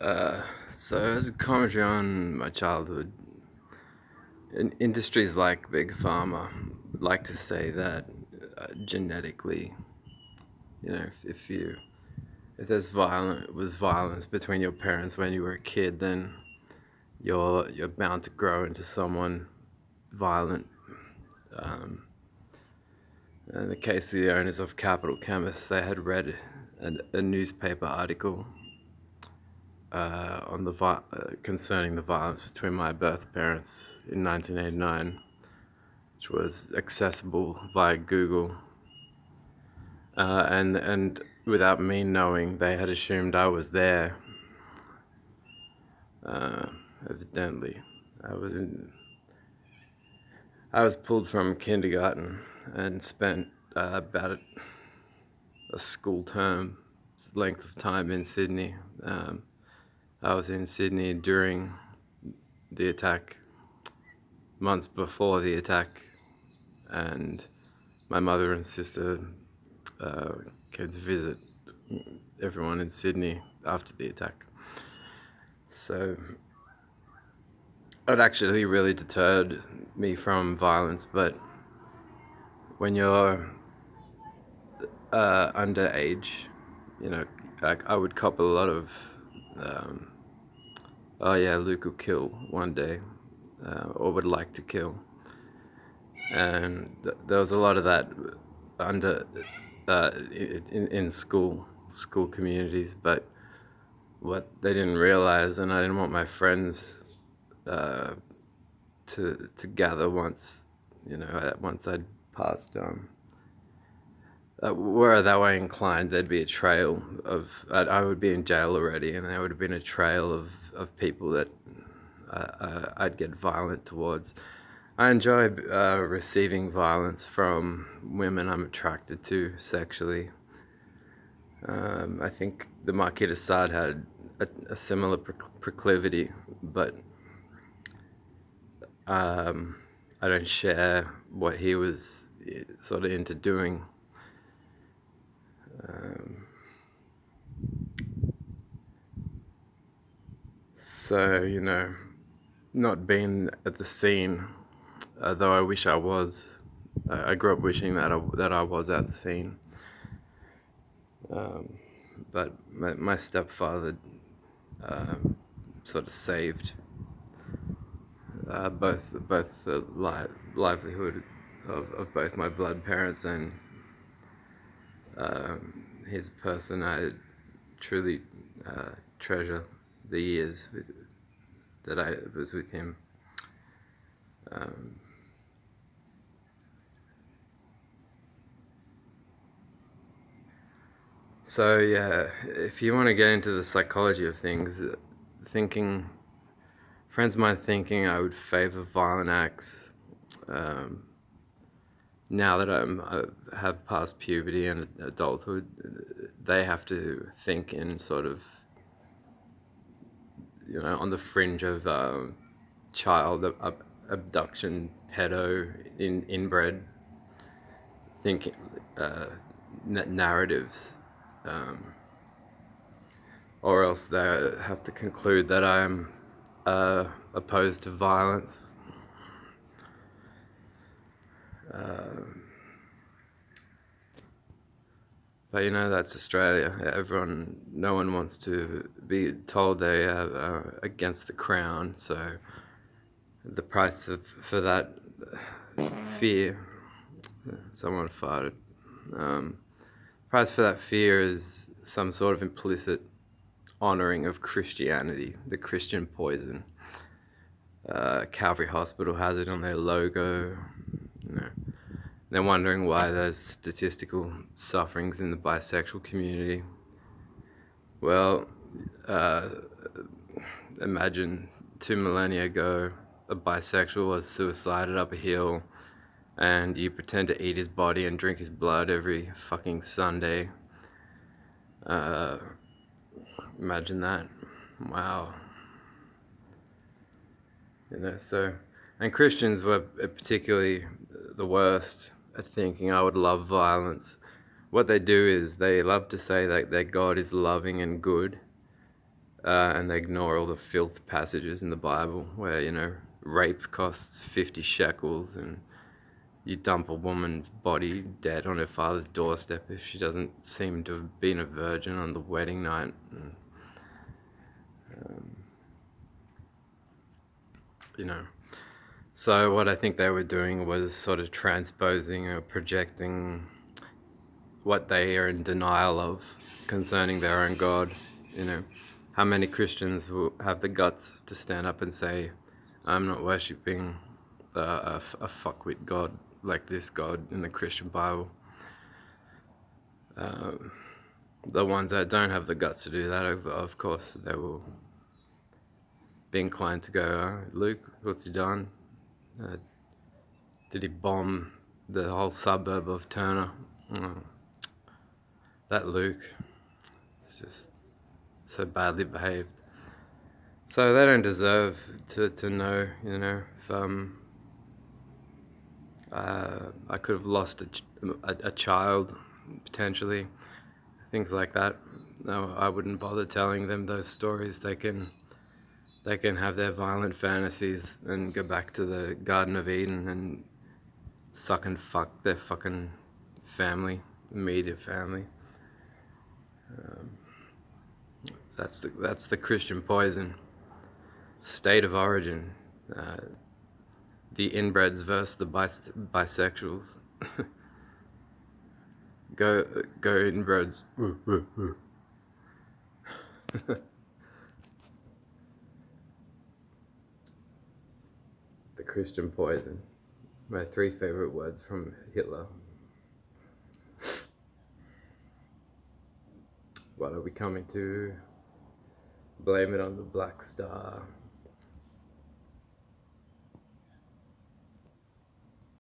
Uh, so as a commentary on my childhood, in industries like Big Pharma like to say that genetically, if there's violence between your parents when you were a kid, then you're bound to grow into someone violent. Um, in the case of the owners of Capital Chemists, they had read a newspaper article concerning the violence between my birth parents in 1989, which was accessible via Google, and without me knowing, they had assumed I was there. Uh, Evidently, I was pulled from kindergarten and spent about a school term length of time in Sydney. I was in Sydney during the attack, months before the attack, and my mother and sister uh, came to visit everyone in Sydney after the attack. So it actually really deterred me from violence, but when you're underage, I would cop a lot of, oh yeah, Luke will kill one day, or would like to kill. And there was a lot of that under in school communities, but what they didn't realize, and I didn't want my friends to gather once I'd passed were that way inclined, there'd be a trail of I would be in jail already, and there would have been a trail of people that I'd get violent towards. I enjoy receiving violence from women I'm attracted to sexually. I think the Marquis de Sade had a similar proclivity, but I don't share what he was sort of into doing. So, not being at the scene, though I wish I was. I grew up wishing that I was at the scene. But my stepfather sort of saved both the livelihood of both my blood parents and his person. I truly treasure the years that I was with him. So yeah, if you want to get into the psychology of things, friends of mine thinking I would favor violent acts. Now that I have passed puberty and adulthood, they have to think in sort of, on the fringe of child abduction, pedo, inbred thinking, narratives, or else they have to conclude that I'm opposed to violence. But that's Australia. No one wants to be told they are against the crown. So the price for that fear, someone farted. Price for that fear is some sort of implicit honoring of Christianity, the Christian poison. Calvary Hospital has it on their logo. They're wondering why there's statistical sufferings in the bisexual community. Well, imagine 2 millennia ago, a bisexual was suicided up a hill, and you pretend to eat his body and drink his blood every fucking Sunday. Imagine that. Wow. And Christians were particularly the worst at thinking I would love violence. What they do is they love to say that their God is loving and good, and they ignore all the filth passages in the Bible where, you know, rape costs 50 shekels and you dump a woman's body dead on her father's doorstep if she doesn't seem to have been a virgin on the wedding night. And, you know, so what I think they were doing was sort of transposing or projecting what they are in denial of concerning their own God. You know, how many Christians will have the guts to stand up and say, I'm not worshipping a fuckwit God like this God in the Christian Bible. The ones that don't have the guts to do that, of course, they will be inclined to go, Luke, what's he done? Did he bomb the whole suburb of Turner? Oh, that Luke is just so badly behaved. So they don't deserve to know, you know, if I could have lost a child, potentially, things like that. No, I wouldn't bother telling them those stories. They can have their violent fantasies and go back to the Garden of Eden and suck and fuck their fucking family, immediate family. That's the Christian poison. State of origin. The inbreds versus the bisexuals. Go inbreds. The Christian poison. My 3 favorite words from Hitler. What are we coming to? Blame it on the Black Star.